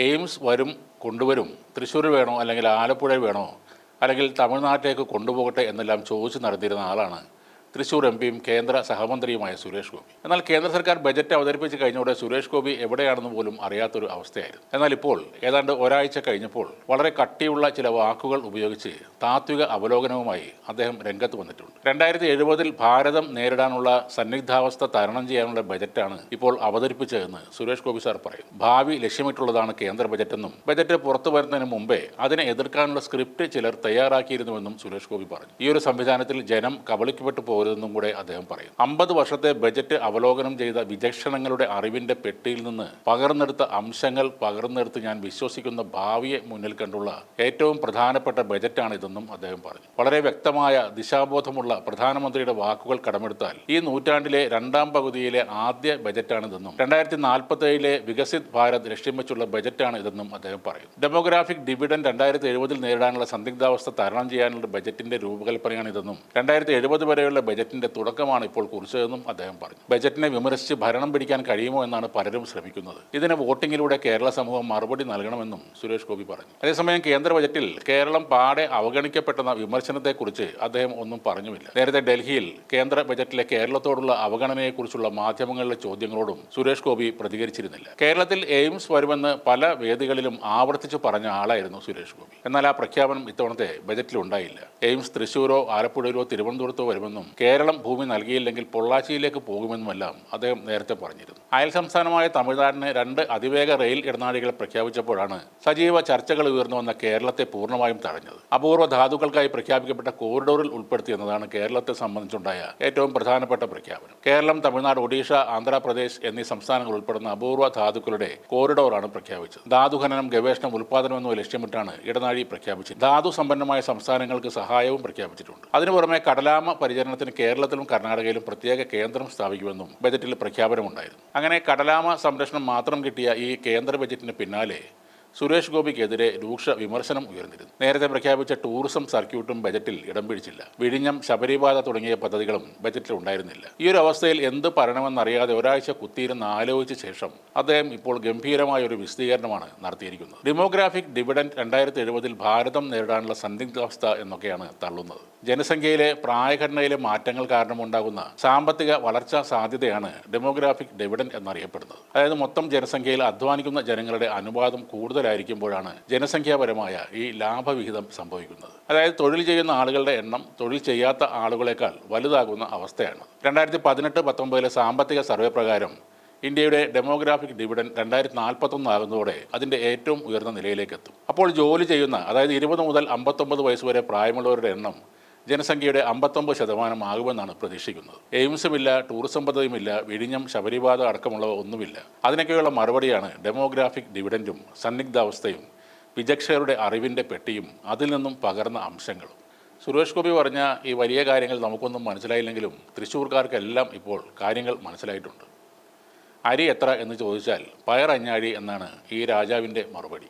AIIMS കൊണ്ടുവരും, തൃശ്ശൂർ വേണോ അല്ലെങ്കിൽ ആലപ്പുഴ വേണോ അല്ലെങ്കിൽ തമിഴ്നാട്ടിലേക്ക് കൊണ്ടുപോകട്ടെ എന്നെല്ലാം ചോദിച്ചു നടത്തിയിരുന്ന ആളാണ് തൃശ്ശൂർ എംപിയും കേന്ദ്ര സഹമന്ത്രിയുമായ സുരേഷ് ഗോപി. എന്നാൽ കേന്ദ്ര സർക്കാർ ബജറ്റ് അവതരിപ്പിച്ച് കഴിഞ്ഞതോടെ സുരേഷ് ഗോപി എവിടെയാണെന്ന് പോലും അറിയാത്തൊരു അവസ്ഥയായിരുന്നു. എന്നാൽ ഇപ്പോൾ ഏതാണ്ട് ഒരാഴ്ച കഴിഞ്ഞപ്പോൾ വളരെ കട്ടിയുള്ള ചില വാക്കുകൾ ഉപയോഗിച്ച് താത്വിക അവലോകനവുമായി അദ്ദേഹം രംഗത്ത് വന്നിട്ടുണ്ട്. 2070 ഭാരതം നേരിടാനുള്ള സന്നിഗ്ധാവസ്ഥ തരണം ചെയ്യാനുള്ള ബജറ്റാണ് ഇപ്പോൾ അവതരിപ്പിച്ചതെന്ന് സുരേഷ് ഗോപി സാർ പറയും. ഭാവി ലക്ഷ്യമിട്ടുള്ളതാണ് കേന്ദ്ര ബജറ്റെന്നും ബജറ്റ് പുറത്തു വരുന്നതിന് മുമ്പേ അതിനെ എതിർക്കാനുള്ള സ്ക്രിപ്റ്റ് ചിലർ തയ്യാറാക്കിയിരുന്നുവെന്നും സുരേഷ് ഗോപി പറഞ്ഞു. ഈ ഒരു സംവിധാനത്തിൽ ജനം കബളിക്കപ്പെട്ടു പോരുതെന്നും കൂടെ അദ്ദേഹം പറയും. 50 വർഷത്തെ ബജറ്റ് അവലോകനം ചെയ്ത വിചക്ഷണങ്ങളുടെ അറിവിന്റെ പെട്ടിയിൽ നിന്ന് പകർന്നെടുത്ത അംശങ്ങൾ പകർന്നെടുത്ത് ഞാൻ വിശ്വസിക്കുന്ന ഭാവിയെ മുന്നിൽ കണ്ടുള്ള ഏറ്റവും പ്രധാനപ്പെട്ട ബജറ്റാണ് ഇതെന്നും അദ്ദേഹം പറഞ്ഞു. വളരെ വ്യക്തമായ ദിശാബോധമുള്ള പ്രധാനമന്ത്രിയുടെ വാക്കുകൾ കടമെടുത്താൽ ഈ നൂറ്റാണ്ടിലെ രണ്ടാം പകുതിയിലെ ആദ്യ ബജറ്റാണിതെന്നും 2047 വികസിത് ഭാരത് ലക്ഷ്യം വെച്ചുള്ള ബജറ്റാണ് ഇതെന്നും അദ്ദേഹം പറയും. ഡെമോഗ്രാഫിക് ഡിവിഡൻഡ് 2070 നേരിടാനുള്ള സന്ദിഗ്ധാവസ്ഥ തരണം ചെയ്യാനുള്ള ബജറ്റിന്റെ രൂപകൽപ്പനയാണിതെന്നും 2070 വരെയുള്ള ബജറ്റിന്റെ തുടക്കമാണ് ഇപ്പോൾ കുറിച്ചതെന്നും അദ്ദേഹം പറഞ്ഞു. ബജറ്റിനെ വിമർശിച്ച് ഭരണം പിടിക്കാൻ കഴിയുമോ എന്നാണ് പലരും ശ്രമിക്കുന്നത്. ഇതിന് വോട്ടിങ്ങിലൂടെ കേരള സമൂഹം മറുപടി നൽകണമെന്നും സുരേഷ് ഗോപി പറഞ്ഞു. അതേസമയം കേന്ദ്ര ബജറ്റിൽ കേരളം പാടെ അവഗണിക്കപ്പെട്ടെന്ന വിമർശനത്തെക്കുറിച്ച് അദ്ദേഹം ഒന്നും പറഞ്ഞുമില്ല. നേരത്തെ ഡൽഹിയിൽ കേന്ദ്ര ബജറ്റിലെ കേരളത്തോടുള്ള അവഗണനയെക്കുറിച്ചുള്ള മാധ്യമങ്ങളിലെ ചോദ്യങ്ങളോടും സുരേഷ് ഗോപി പ്രതികരിച്ചിരുന്നില്ല. കേരളത്തിൽ എയിംസ് വരുമെന്ന് പല വേദികളിലും ആവർത്തിച്ചു പറഞ്ഞ ആളായിരുന്നു സുരേഷ് ഗോപി. എന്നാൽ ആ പ്രഖ്യാപനം ഇത്തവണത്തെ ബജറ്റിൽ ഉണ്ടായില്ല. എയിംസ് തൃശ്ശൂരോ ആലപ്പുഴയിലോ തിരുവനന്തപുരത്തോ വരുമെന്നും കേരളം ഭൂമി നൽകിയില്ലെങ്കിൽ പൊള്ളാച്ചിയിലേക്ക് പോകുമെന്നുമെല്ലാം അദ്ദേഹം നേരത്തെ പറഞ്ഞിരുന്നു. അയൽ സംസ്ഥാനമായ തമിഴ്നാടിന് 2 അതിവേഗ റെയിൽ ഇടനാഴികൾ പ്രഖ്യാപിച്ചപ്പോഴാണ് സജീവ ചർച്ചകൾ ഉയർന്നു വന്ന കേരളത്തെ പൂർണ്ണമായും തടഞ്ഞത്. അപൂർവ ധാതുക്കൾക്കായി പ്രഖ്യാപിക്കപ്പെട്ട കോറിഡോറിൽ ഉൾപ്പെടുത്തിയെന്നതാണ് കേരളത്തെ സംബന്ധിച്ചുണ്ടായ ഏറ്റവും പ്രധാനപ്പെട്ട പ്രഖ്യാപനം. കേരളം, തമിഴ്നാട്, ഒഡീഷ, ആന്ധ്രാപ്രദേശ് എന്നീ സംസ്ഥാനങ്ങൾ ഉൾപ്പെടുന്ന അപൂർവ ധാതുക്കളുടെ കോറിഡോറാണ് പ്രഖ്യാപിച്ചത്. ധാതുഖനനം, ഗവേഷണം, ഉൽപ്പാദനം എന്നിവ ലക്ഷ്യമിട്ടാണ് ഇടനാഴി പ്രഖ്യാപിച്ചത്. ധാതു സമ്പന്നമായ സംസ്ഥാനങ്ങൾക്ക് സഹായവും പ്രഖ്യാപിച്ചിട്ടുണ്ട്. അതിനു പുറമെ കടലാമ പരിചരണത്തിന് കേരളത്തിലും കർണാടകയിലും പ്രത്യേക കേന്ദ്രം സ്ഥാപിക്കുമെന്നും ബജറ്റിൽ പ്രഖ്യാപനമുണ്ടായിരുന്നു. അങ്ങനെ കടലാമ സംരക്ഷണം മാത്രം കിട്ടിയ ഈ കേന്ദ്ര ബജറ്റിന് പിന്നാലെ സുരേഷ് ഗോപിക്കെതിരെ രൂക്ഷ വിമർശനം ഉയർന്നിരുന്നു. നേരത്തെ പ്രഖ്യാപിച്ച ടൂറിസം സർക്യൂട്ടും ബജറ്റിൽ ഇടം പിടിച്ചില്ല. വിഴിഞ്ഞം, ശബരിപാത തുടങ്ങിയ പദ്ധതികളും ബജറ്റിൽ ഉണ്ടായിരുന്നില്ല. ഈ ഒരു അവസ്ഥയിൽ എന്ത് പറയണമെന്നറിയാതെ ഒരാഴ്ച കുത്തിയിരുന്ന് ആലോചിച്ച ശേഷം അദ്ദേഹം ഇപ്പോൾ ഗംഭീരമായ ഒരു വിശദീകരണമാണ് നടത്തിയിരിക്കുന്നത്. ഡെമോഗ്രാഫിക് ഡിവിഡൻഡ് 2070 ഭാരതം നേരിടാനുള്ള സന്ദിഗ്ധാവസ്ഥ എന്നൊക്കെയാണ് തള്ളുന്നത്. ജനസംഖ്യയിലെ പ്രായഘടനയിലെ മാറ്റങ്ങൾ കാരണമുണ്ടാകുന്ന സാമ്പത്തിക വളർച്ചാ സാധ്യതയാണ് ഡെമോഗ്രാഫിക് ഡിവിഡൻഡ് എന്നറിയപ്പെടുന്നത്. അതായത് മൊത്തം ജനസംഖ്യയിൽ അധ്വാനിക്കുന്ന ജനങ്ങളുടെ അനുപാതം കൂടുതലായിരിക്കുമ്പോഴാണ് ജനസംഖ്യാപരമായ ഈ ലാഭവിഹിതം സംഭവിക്കുന്നത്. അതായത് തൊഴിൽ ചെയ്യുന്ന ആളുകളുടെ എണ്ണം തൊഴിൽ ചെയ്യാത്ത ആളുകളെക്കാൾ വലുതാകുന്ന അവസ്ഥയാണ്. 2018-19 സാമ്പത്തിക സർവേ പ്രകാരം ഇന്ത്യയുടെ ഡെമോഗ്രാഫിക് ഡിവിഡൻഡ് 2041 ആകുന്നതോടെ അതിൻ്റെ ഏറ്റവും ഉയർന്ന നിലയിലേക്ക് എത്തും. അപ്പോൾ ജോലി ചെയ്യുന്ന, അതായത് 20 മുതൽ 59 വയസ്സ് വരെ പ്രായമുള്ളവരുടെ എണ്ണം ജനസംഖ്യയുടെ 59% ആകുമെന്നാണ് പ്രതീക്ഷിക്കുന്നത്. എയിംസുമില്ല, ടൂറിസം പദ്ധതിയുമില്ല, വിഴിഞ്ഞം, ശബരിപാത അടക്കമുള്ളവ ഒന്നുമില്ല. അതിനൊക്കെയുള്ള മറുപടിയാണ് ഡെമോഗ്രാഫിക് ഡിവിഡൻഡും സന്നിഗ്ധാവസ്ഥയും വിചക്ഷണരുടെ അറിവിൻ്റെ പെട്ടിയും അതിൽ നിന്നും പകർന്ന അംശങ്ങളും. സുരേഷ് ഗോപി പറഞ്ഞ ഈ വലിയ കാര്യങ്ങൾ നമുക്കൊന്നും മനസ്സിലായില്ലെങ്കിലും തൃശ്ശൂർക്കാർക്കെല്ലാം ഇപ്പോൾ കാര്യങ്ങൾ മനസ്സിലായിട്ടുണ്ട്. അരി എത്ര എന്ന് ചോദിച്ചാൽ പയർ അഞ്ഞാഴി എന്നാണ് ഈ രാജാവിൻ്റെ മറുപടി.